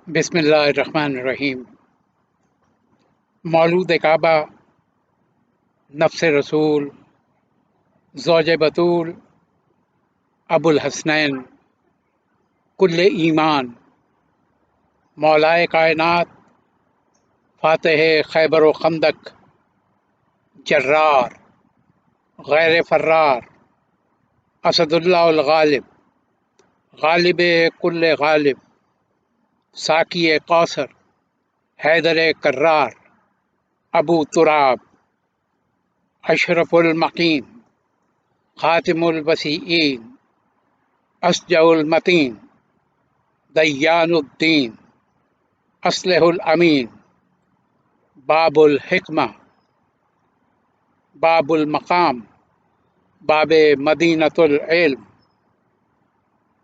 بسم اللہ الرحمن الرحیم۔ مولود کعبہ، نفس رسول، زوج بطول، ابو الحسنین، کل ایمان، مولائے کائنات، فاتح خیبر و خندق، جرار، غیر فرار، اسد اللہ الغالب، غالب کل غالب، ساقی کوثر، حیدر کرار، ابو تراب، اشرف المقیم، خاتم الوسیعین، اسجع المتین، دیان الدین، اصلح الامین، باب الحکمہ، باب المقام، باب مدینۃ العلم،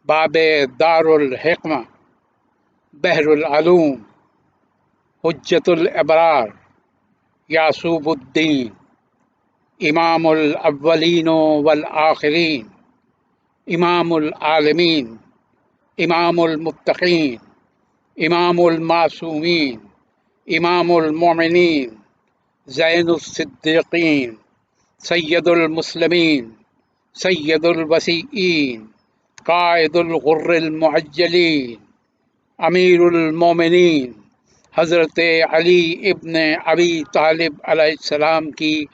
باب دار الحکمہ، بحر العلوم، حجت الابرار، یعصوب الدین، امام الاولین والآخرین، امام العالمین، امام المتقین، امام المعصومین، امام المؤمنین، زین الصدیقین، سید المسلمین، سید الوسیعین، قائد الغر المعجلین، امیر المومنین، حضرت علی ابن ابی طالب علیہ السلام کی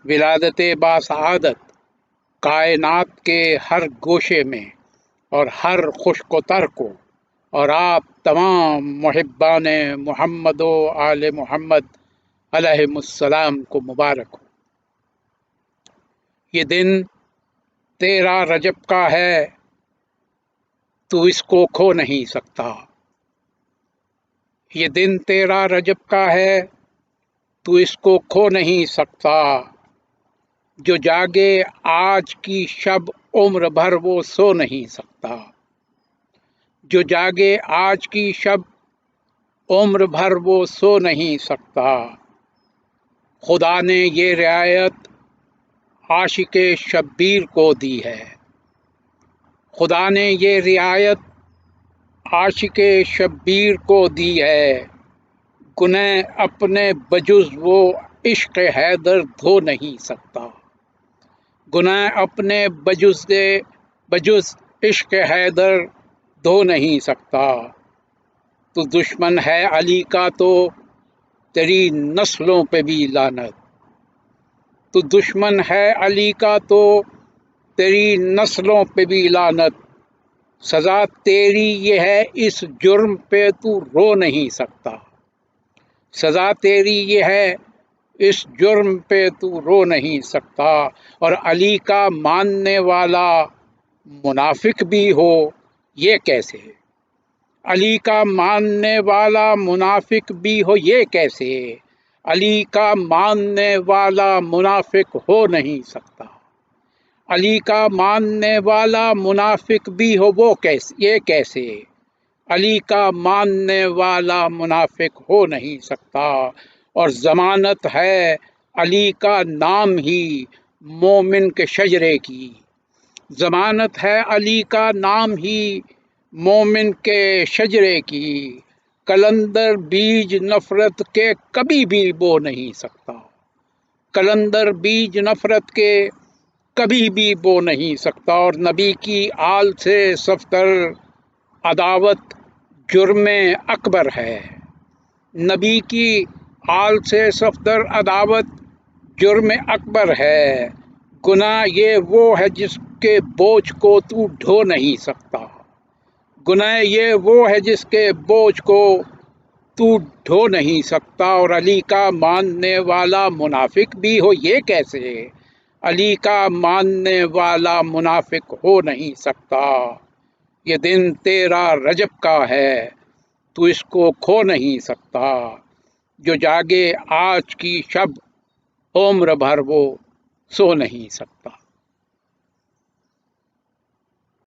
ولادت باسعادت کائنات کے ہر گوشے میں اور ہر خشک و تر کو اور آپ تمام محبان محمد و آل محمد علیہ السلام کو مبارک ہو۔ یہ دن 13 رجب کا ہے، تو اس کو کھو نہیں سکتا۔ یہ دن 13 رجب کا ہے، تو اس کو کھو نہیں سکتا۔ جو جاگے آج کی شب عمر بھر وہ سو نہیں سکتا۔ جو جاگے آج کی شب عمر بھر وہ سو نہیں سکتا۔ خدا نے یہ رعایت عاشق شبیر کو دی ہے۔ خدا نے یہ رعایت عاشق شبیر کو دی ہے۔ گنہ اپنے بجز وہ عشق حیدر دھو نہیں سکتا۔ گناہ اپنے بجز عشق حیدر دھو نہیں سکتا۔ تو دشمن ہے علی کا تو تیری نسلوں پہ بھی لعنت۔ تو دشمن ہے علی کا تو تیری نسلوں پہ بھی لعنت۔ سزا تیری یہ ہے اس جرم پہ تو رو نہیں سکتا۔ سزا تیری یہ ہے اس جرم پہ تو رو نہیں سکتا۔ اور علی کا ماننے والا منافق بھی ہو یہ کیسے؟ علی کا ماننے والا منافق بھی ہو یہ کیسے؟ علی کا ماننے والا منافق ہو نہیں سکتا۔ علی کا ماننے والا منافق بھی ہو وہ کیسے، یہ کیسے؟ علی کا ماننے والا منافق ہو نہیں سکتا۔ اور ضمانت ہے علی کا نام ہی مومن کے شجرے کی۔ ضمانت ہے علی کا نام ہی مومن کے شجرے کی۔ قلندر بیج نفرت کے کبھی بھی بو نہیں سکتا۔ قلندر بیج نفرت کے کبھی بھی بو نہیں سکتا۔ اور نبی کی آل سے صفتر عداوت جرم اکبر ہے۔ نبی کی آل سے صفتر عداوت جرم اکبر ہے۔ گناہ یہ وہ ہے جس کے بوجھ کو تو ڈھو نہیں سکتا۔ گناہ یہ وہ ہے جس کے بوجھ کو تو ڈھو نہیں سکتا۔ اور علی کا ماننے والا منافق بھی ہو یہ کیسے؟ علی کا ماننے والا منافق ہو نہیں سکتا۔ یہ دن 13 رجب کا ہے، تو اس کو کھو نہیں سکتا۔ جو جاگے آج کی شب عمر بھر وہ سو نہیں سکتا۔